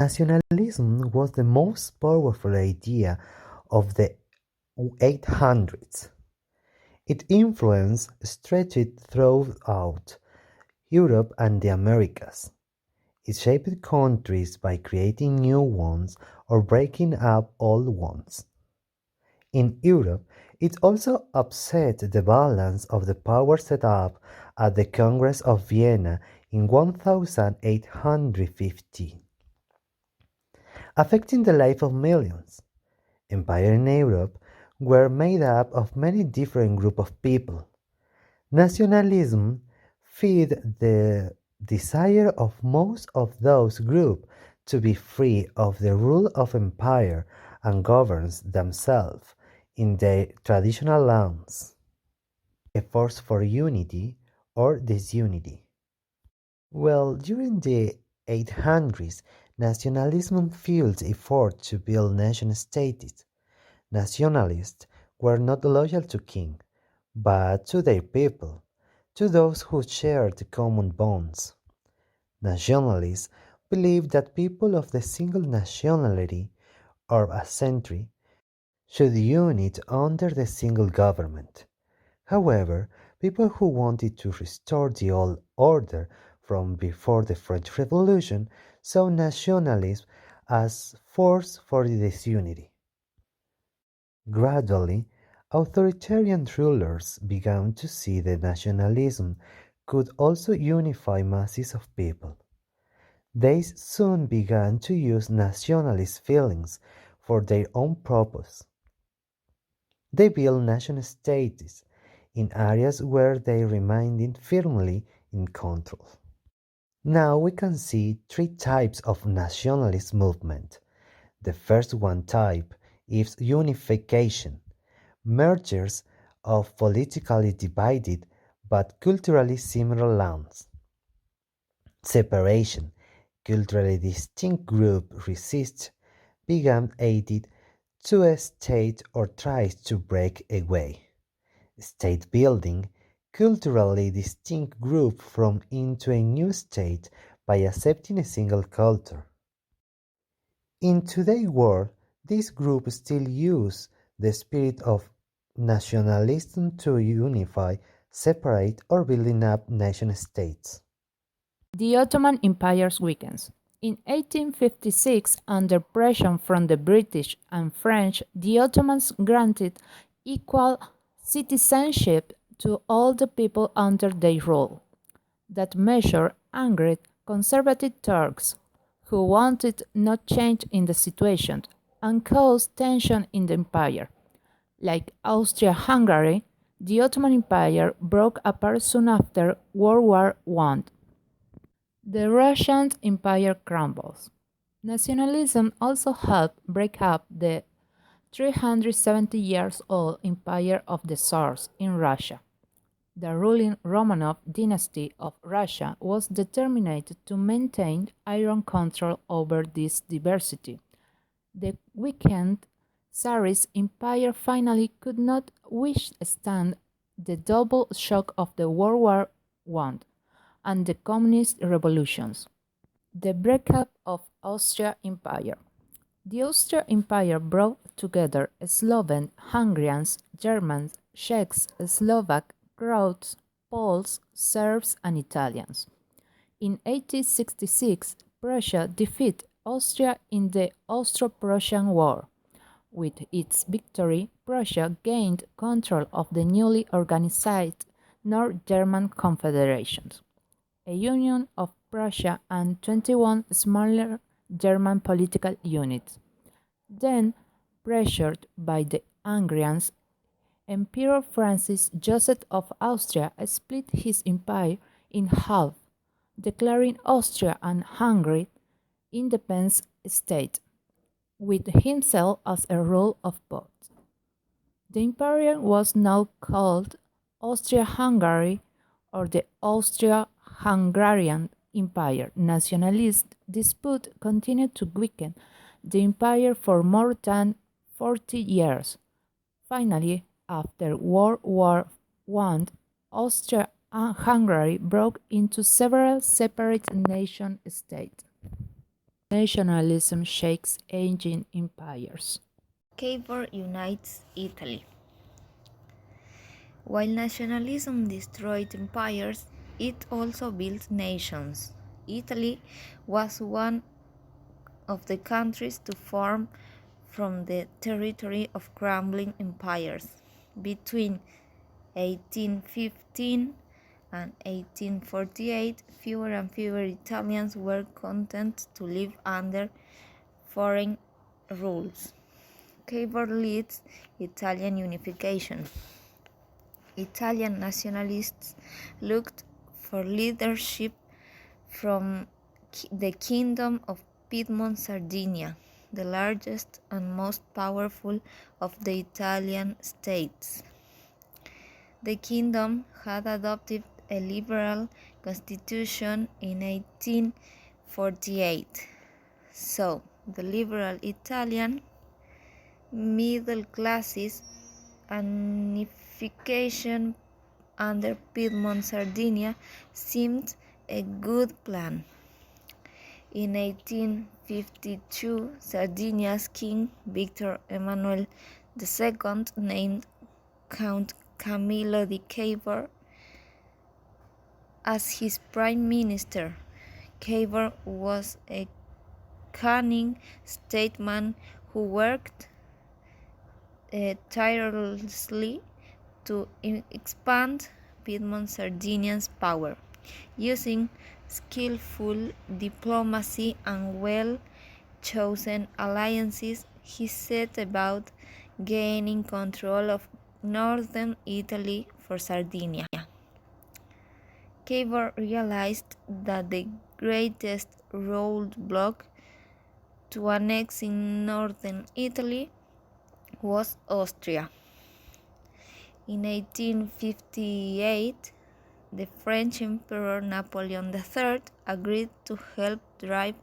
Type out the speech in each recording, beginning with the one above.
Nationalism was the most powerful idea of the 800s. Its influence stretched throughout Europe and the Americas. It shaped countries by creating new ones or breaking up old ones. In Europe, it also upset the balance of the power set up at the Congress of Vienna in 1815, affecting the life of millions. Empires in Europe were made up of many different groups of people. Nationalism fed the desire of most of those groups to be free of the rule of empire and govern themselves in their traditional lands. A force for unity or disunity. Well, during the 800s, nationalism fueled efforts to build nation-states. Nationalists were not loyal to king, but to their people, to those who shared common bonds. Nationalists believed that people of the single nationality or ancestry should unite under the single government. However, people who wanted to restore the old order from before the French Revolution saw nationalism as force for disunity. Gradually, authoritarian rulers began to see that nationalism could also unify masses of people. They soon began to use nationalist feelings for their own purpose. They built nation-states in areas where they remained firmly in control. Now we can see three types of nationalist movement. The first one type is unification, mergers of politically divided but culturally similar lands. Separation, culturally distinct group resist, become aided to a state or tries to break away. State building, culturally distinct group from into a new state by accepting a single culture. In today's world, these groups still use the spirit of nationalism to unify, separate, or building up nation states. The Ottoman Empire's weakens. In 1856, under pressure from the British and French, the Ottomans granted equal citizenship to all the people under their rule. That measure angered conservative Turks, who wanted no change in the situation, and caused tension in the empire. Like Austria-Hungary, the Ottoman Empire broke apart soon after World War I. The Russian Empire crumbles. Nationalism also helped break up the 370 years old empire of the Tsars in Russia. The ruling Romanov dynasty of Russia was determined to maintain iron control over this diversity. The weakened Tsarist empire finally could not withstand the double shock of the World War I and the communist revolutions. The breakup of Austria Empire. The Austria Empire brought together Slovene, Hungarians, Germans, Czechs, Slovak, Croats, Poles, Serbs, and Italians. In 1866, Prussia defeated Austria in the Austro-Prussian War. With its victory, Prussia gained control of the newly organized North German confederations, a union of Prussia and 21 smaller German political units. Then, pressured by the Hungarians, Emperor Francis Joseph of Austria split his empire in half, declaring Austria and Hungary independent states, with himself as a ruler of both. The empire was now called Austria-Hungary or the Austria-Hungarian Empire. Nationalist dispute continued to weaken the empire for more than 40 years. Finally, after World War I, Austria-Hungary broke into several separate nation states. Nationalism shakes aging empires. Cavour unites Italy. While nationalism destroyed empires, it also built nations. Italy was one of the countries to form from the territory of crumbling empires. Between 1815 and 1848, fewer and fewer Italians were content to live under foreign rules. Cavour leads Italian unification. Italian nationalists looked for leadership from the Kingdom of Piedmont Sardinia, the largest and most powerful of the Italian states. The kingdom had adopted a liberal constitution in 1848, so the liberal Italian middle classes and unification under Piedmont Sardinia seemed a good plan. In 1852, Sardinia's king, Victor Emmanuel II, named Count Camillo di Cavour as his prime minister. Cavour was a cunning statesman who worked tirelessly to expand Piedmont Sardinia's power. Using skillful diplomacy and well-chosen alliances, he set about gaining control of northern Italy for Sardinia. Cavour realized that the greatest roadblock to annexing northern Italy was Austria. In 1858, the French Emperor Napoleon III agreed to help drive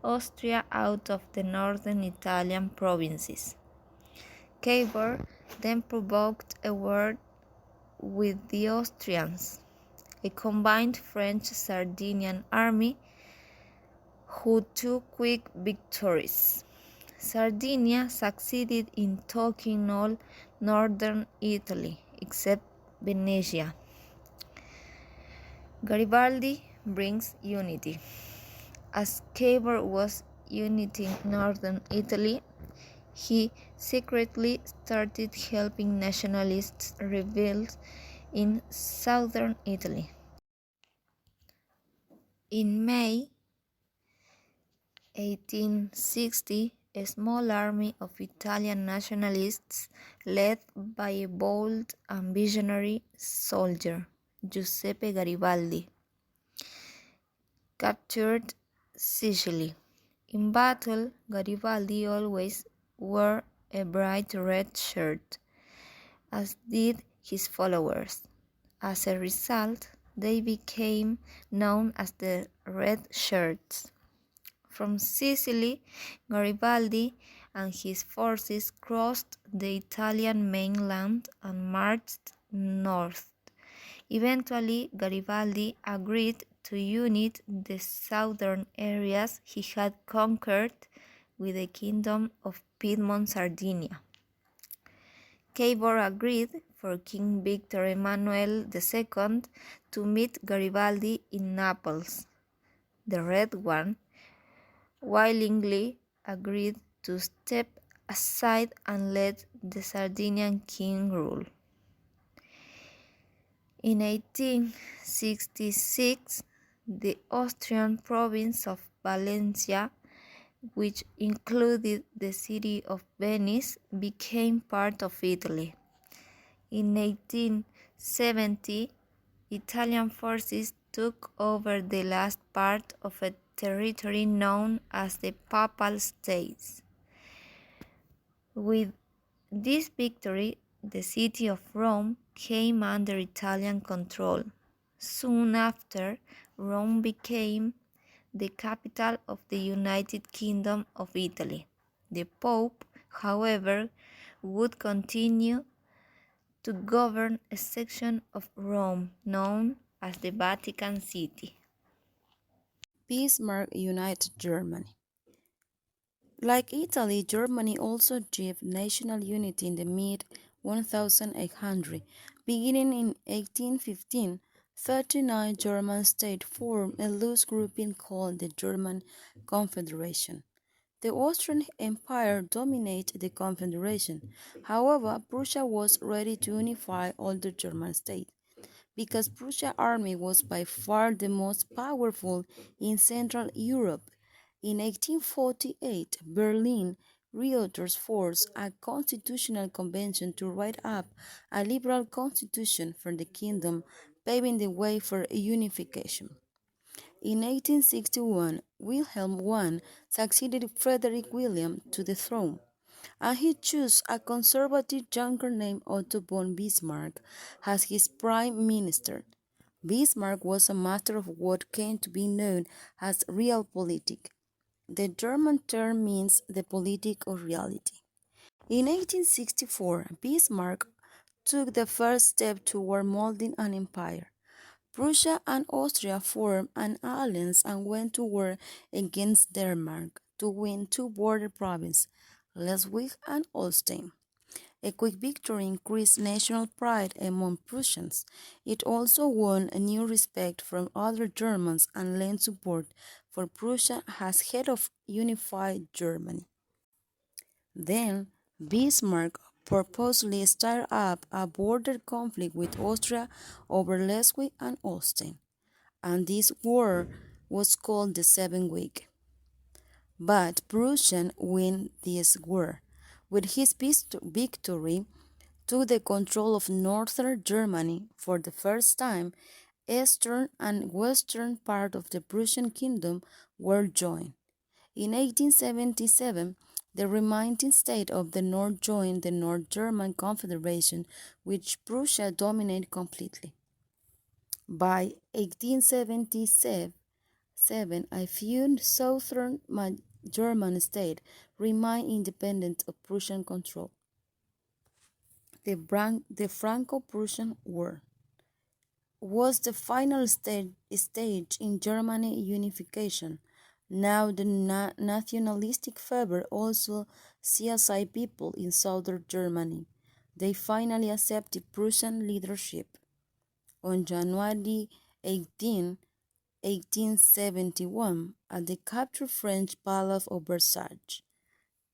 Austria out of the northern Italian provinces. Cavour then provoked a war with the Austrians, a combined French-Sardinian army who took quick victories. Sardinia succeeded in taking all northern Italy except Venetia. Garibaldi brings unity. As Cavour was uniting northern Italy, he secretly started helping nationalist rebels in southern Italy. In May 1860, a small army of Italian nationalists, led by a bold and visionary soldier, Giuseppe Garibaldi, captured Sicily. In battle, Garibaldi always wore a bright red shirt, as did his followers. As a result, they became known as the Red Shirts. From Sicily, Garibaldi and his forces crossed the Italian mainland and marched north. Eventually, Garibaldi agreed to unite the southern areas he had conquered with the Kingdom of Piedmont Sardinia. Cavour agreed for King Victor Emmanuel II to meet Garibaldi in Naples, the Red One, willingly agreed to step aside and let the Sardinian king rule. In 1866, the Austrian province of Valencia, which included the city of Venice, became part of Italy. In 1870, Italian forces took over the last part of a territory known as the Papal States. With this victory, the city of Rome came under Italian control. Soon after, Rome became the capital of the United Kingdom of Italy. The Pope, however, would continue to govern a section of Rome known as the Vatican City. Bismarck united Germany. Like Italy, Germany also achieved national unity in the mid 1800. Beginning in 1815, 39 German states formed a loose grouping called the German Confederation. The Austrian Empire dominated the Confederation. However, Prussia was ready to unify all the German states because Prussia's army was by far the most powerful in Central Europe. In 1848, Berlin Reuters forced a constitutional convention to write up a liberal constitution for the kingdom, paving the way for unification. In 1861, Wilhelm I succeeded Frederick William to the throne, and he chose a conservative junker named Otto von Bismarck as his prime minister. Bismarck was a master of what came to be known as realpolitik. The German term means the politic of reality. In 1864, Bismarck took the first step toward molding an empire. Prussia and Austria formed an alliance and went to war against Denmark to win two border provinces, Schleswig and Holstein. A quick victory increased national pride among Prussians. It also won a new respect from other Germans and lent support for Prussia as head of unified Germany. Then, Bismarck purposely stirred up a border conflict with Austria over Schleswig and Holstein, and this war was called the Seven Week. But Prussia won this war. With his victory, took the control of northern Germany for the first time. Eastern and western part of the Prussian kingdom were joined. In 1877, the remaining state of the North joined the North German Confederation, which Prussia dominated completely. By 1877, a few southern German states remained independent of Prussian control. The Franco-Prussian War was the final stage in Germany unification. Now the nationalistic fever also seized people in southern Germany. They finally accepted Prussian leadership. On January 18, 1871, at the captured French Palace of Versailles,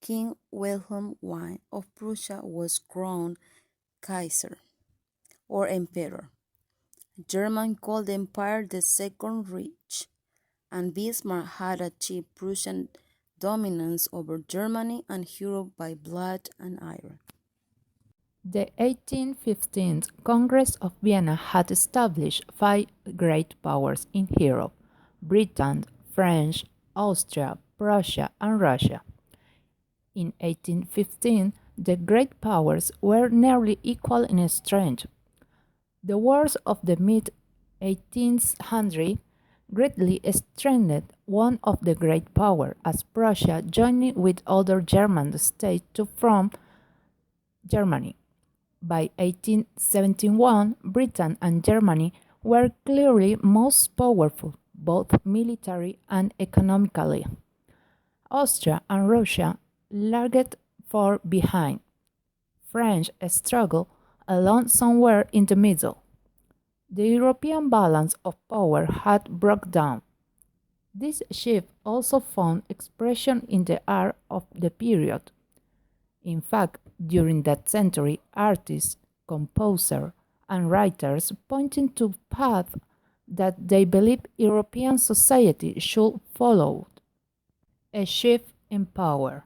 King Wilhelm I of Prussia was crowned Kaiser, or Emperor. Germans called the empire the Second Reich, and Bismarck had achieved Prussian dominance over Germany and Europe by blood and iron. The 1815 Congress of Vienna had established five great powers in Europe: Britain, France, Austria, Prussia, and Russia. In 1815, the great powers were nearly equal in strength. The wars of the mid-1800s greatly strengthened one of the great powers, as Prussia joined with other German states to form Germany. By 1871, Britain and Germany were clearly most powerful, both military and economically. Austria and Russia lagged far behind. France struggled along somewhere in the middle. The European balance of power had broken down. This shift also found expression in the art of the period. In fact, during that century, artists, composers, and writers pointed to paths that they believed European society should follow. A shift in power.